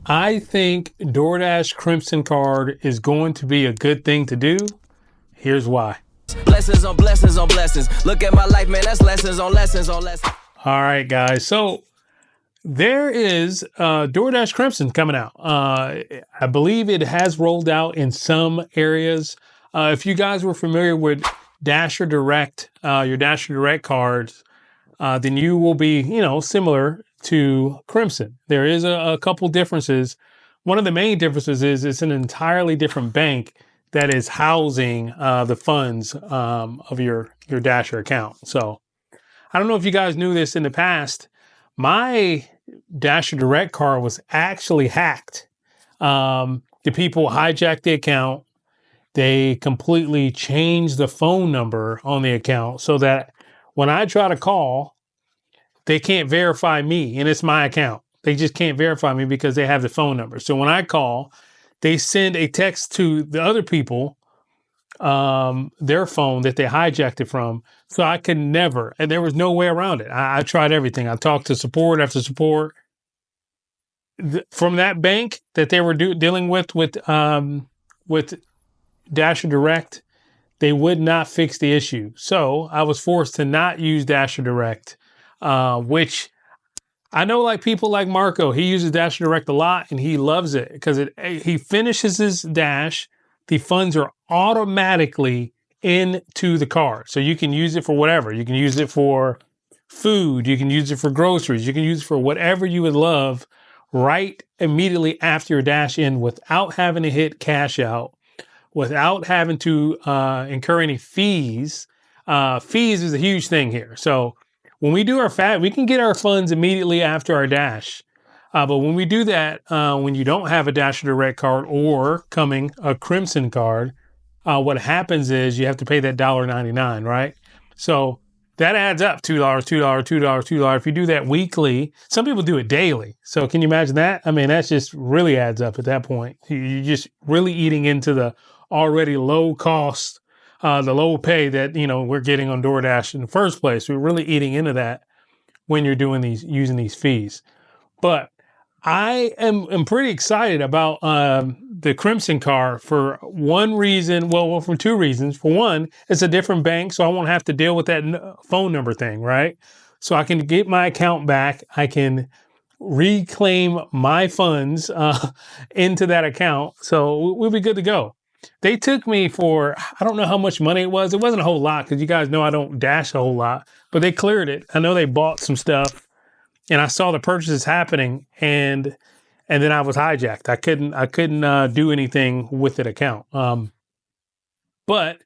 I think DoorDash Crimson Card is going to be a good thing to do. Here's why. Blessings on blessings on blessings. Look at my life, man. That's lessons on lessons on lessons. All right, guys. So there is DoorDash Crimson coming out. I believe it has rolled out in some areas. If you guys were familiar with Dasher Direct, your Dasher Direct cards, then you will be, similar to Crimson. There is a couple differences. One of the main differences is it's an entirely different bank that is housing the funds of your Dasher account. So I don't know if you guys knew this in the past. My Dasher Direct card was actually hacked. The people hijacked the account. They completely changed the phone number on the account so that when I try to call, they can't verify me, and it's my account. They just can't verify me because they have the phone number. So when I call, they send a text to the other people, their phone that they hijacked it from. So I could never, and there was no way around it. I tried everything. I talked to support after support. From that bank that they were dealing with Dasher Direct, they would not fix the issue. So I was forced to not use Dasher Direct, which I know, like people like Marco, he uses Dasher Direct a lot and he loves it because he finishes his dash. The funds are automatically into the card. So you can use it for whatever. You can use it for food. You can use it for groceries. You can use it for whatever you would love right immediately after your dash in without having to hit cash out, without having to incur any fees. Fees is a huge thing here. So when we do our we can get our funds immediately after our dash. But when we do that, when you don't have a Dasher Direct card or coming a Crimson card, what happens is you have to pay that $1.99, right? So that adds up, $2, $2, $2, $2. If you do that weekly, some people do it daily. So can you imagine that? I mean, that just really adds up at that point. You're just really eating into the already low cost, the low pay that, we're getting on DoorDash in the first place. We're really eating into that when you're using these fees. But I am pretty excited about the Crimson card for one reason. Well, for two reasons. For one, it's a different bank, so I won't have to deal with that phone number thing, right? So I can get my account back. I can reclaim my funds into that account. So we'll be good to go. They took me for, I don't know how much money it was. It wasn't a whole lot because you guys know I don't dash a whole lot, but they cleared it. I know they bought some stuff and I saw the purchases happening and then I was hijacked. I couldn't do anything with that account. But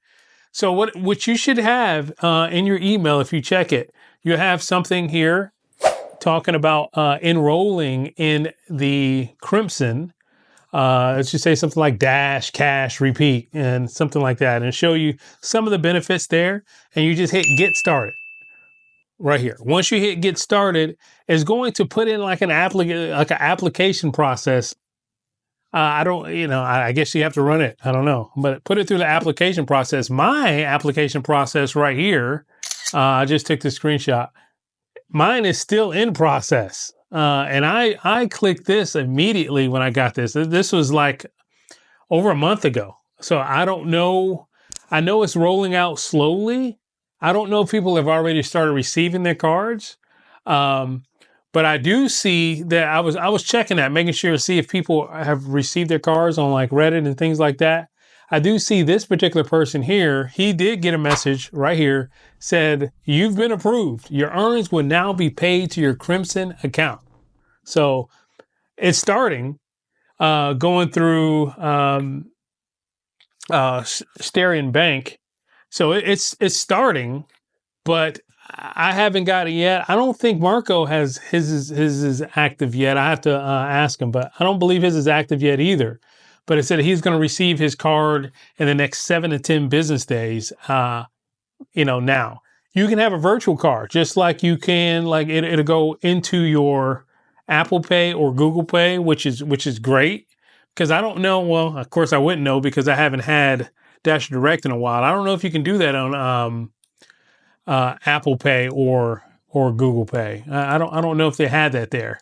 so what you should have in your email, if you check it, you have something here talking about enrolling in the Crimson. Let's just say something like dash, cash, repeat, and something like that, and show you some of the benefits there. And you just hit get started right here. Once you hit get started, it's going to put in like an application process. I guess you have to run it. I don't know, but put it through the application process. My application process right here, I just took the screenshot. Mine is still in process. And I clicked this immediately when I got this. This was like over a month ago. So I don't know. I know it's rolling out slowly. I don't know if people have already started receiving their cards. But I do see that I was checking that, making sure to see if people have received their cards on like Reddit and things like that. I do see this particular person here. He did get a message right here, said, "You've been approved. Your earnings will now be paid to your Crimson account." So it's starting, going through Starion Bank. So it's starting, but I haven't got it yet. I don't think Marco has his is active yet. I have to ask him, but I don't believe his is active yet either. But it said he's going to receive his card in the next 7 to 10 business days. Now you can have a virtual card, just like you can, like it'll go into your Apple Pay or Google Pay, which is great. Because I don't know. Well, of course I wouldn't know because I haven't had Dasher Direct in a while. I don't know if you can do that on Apple Pay or Google Pay. I don't know if they had that there.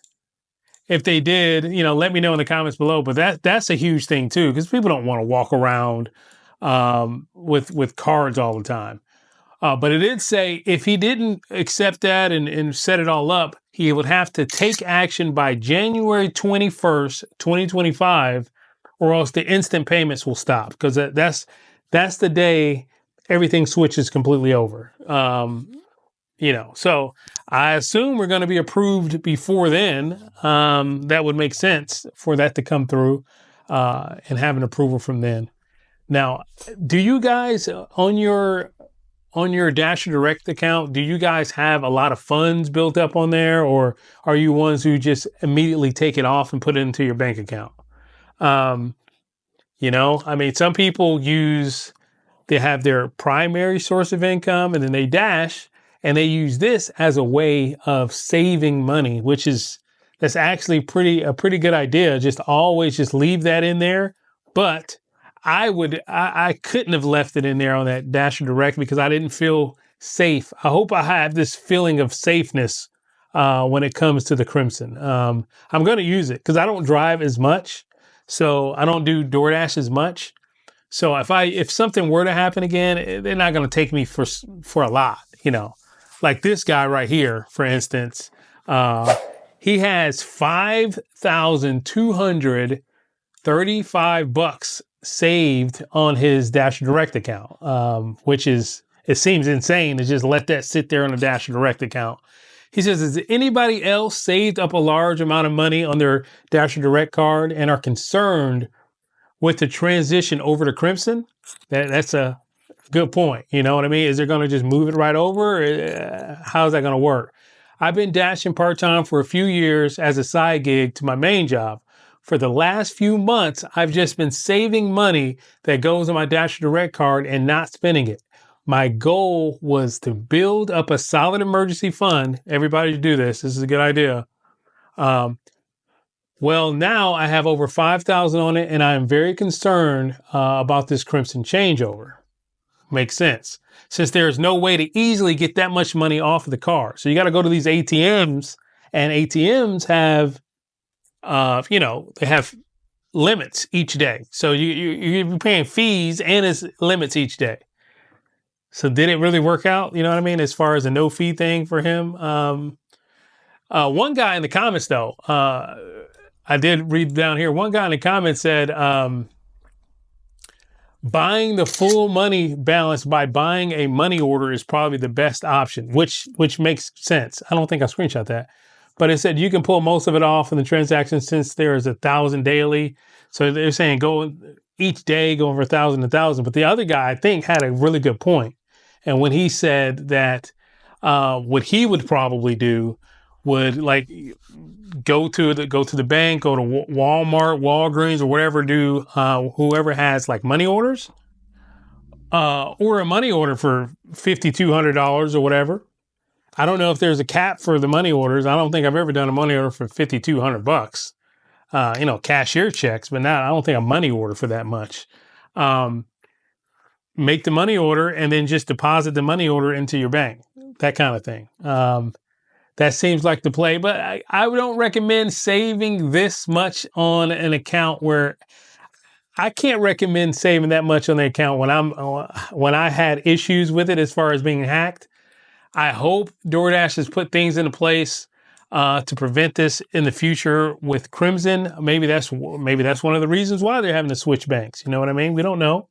if they did, let me know in the comments below. But that's a huge thing too, because people don't want to walk around with cards all the time. But it did say if he didn't accept that and set it all up, he would have to take action by January 21st, 2025, or else the instant payments will stop, because that's the day everything switches completely over. So I assume we're going to be approved before then. That would make sense for that to come through and have an approval from then. Now, do you guys on your Dasher Direct account, do you guys have a lot of funds built up on there, or are you ones who just immediately take it off and put it into your bank account? Some people they have their primary source of income and then they dash, and they use this as a way of saving money, that's actually a pretty good idea. Just always just leave that in there. But I couldn't have left it in there on that Dasher Direct because I didn't feel safe. I hope I have this feeling of safeness when it comes to the Crimson. I'm going to use it because I don't drive as much, so I don't do DoorDash as much. So if something were to happen again, they're not going to take me for a lot, Like this guy right here, for instance, he has $5,235 saved on his Dasher Direct account, it seems insane to just let that sit there on a Dasher Direct account. He says, has anybody else saved up a large amount of money on their Dasher Direct card and are concerned with the transition over to Crimson? That's a good point. You know what I mean? Is they're going to just move it right over? How's that going to work? I've been dashing part-time for a few years as a side gig to my main job. For the last few months, I've just been saving money that goes on my Dasher Direct card and not spending it. My goal was to build up a solid emergency fund. Everybody should do this. This is a good idea. Well, now I have over 5,000 on it, and I am very concerned about this Crimson changeover. Makes sense. Since there is no way to easily get that much money off of the card. So you got to go to these ATMs, and ATMs have they have limits each day. So you're paying fees and it's limits each day. So did it really work out? You know what I mean? As far as a no fee thing for him. One guy in the comments though, I did read down here. One guy in the comments said, buying the full money balance by buying a money order is probably the best option, which makes sense. I don't think I screenshot that. But it said you can pull most of it off in the transaction since there is 1,000 daily. So they're saying go each day, go over 1,000, 1,000. But the other guy, I think, had a really good point. And when he said that what he would probably do would like go to the bank, go to Walmart, Walgreens, or whatever, whoever has like money orders, or a money order for $5,200 or whatever. I don't know if there's a cap for the money orders. I don't think I've ever done a money order for $5,200. Cashier checks, but I don't think a money order for that much. Make the money order and then just deposit the money order into your bank. That kind of thing. That seems like the play, but I don't recommend saving this much on an account where I can't recommend saving that much on the account when I had issues with it as far as being hacked. I hope DoorDash has put things into place to prevent this in the future with Crimson. Maybe that's one of the reasons why they're having to switch banks. You know what I mean? We don't know.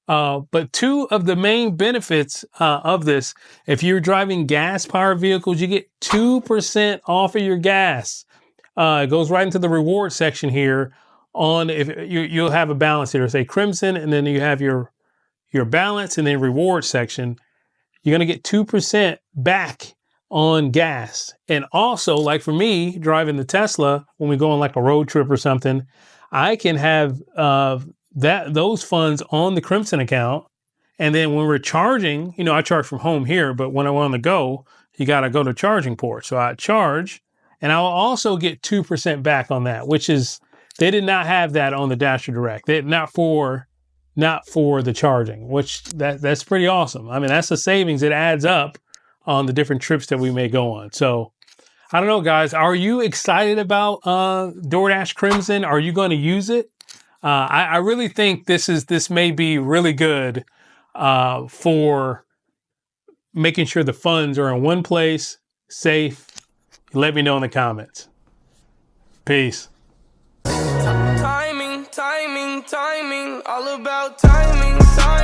But two of the main benefits of this, if you're driving gas-powered vehicles, you get 2% off of your gas. It goes right into the reward section here. If you'll have a balance here, say Crimson, and then you have your balance and then reward section. You're going to get 2% back on gas. And also, like for me, driving the Tesla, when we go on like a road trip or something, I can have those funds on the Crimson account. And then when we're charging, I charge from home here, but when I want to go, you got to go to charging port. So I charge, and I'll also get 2% back on that, which is, they did not have that on the Dasher Direct. Not for the charging, which that's pretty awesome. I mean, that's the savings. It adds up on the different trips that we may go on. So I don't know, guys. Are you excited about DoorDash Crimson? Are you going to use it? I really think this may be really good for making sure the funds are in one place, safe. Let me know in the comments. Peace. Timing, timing, timing, all about timing, timing.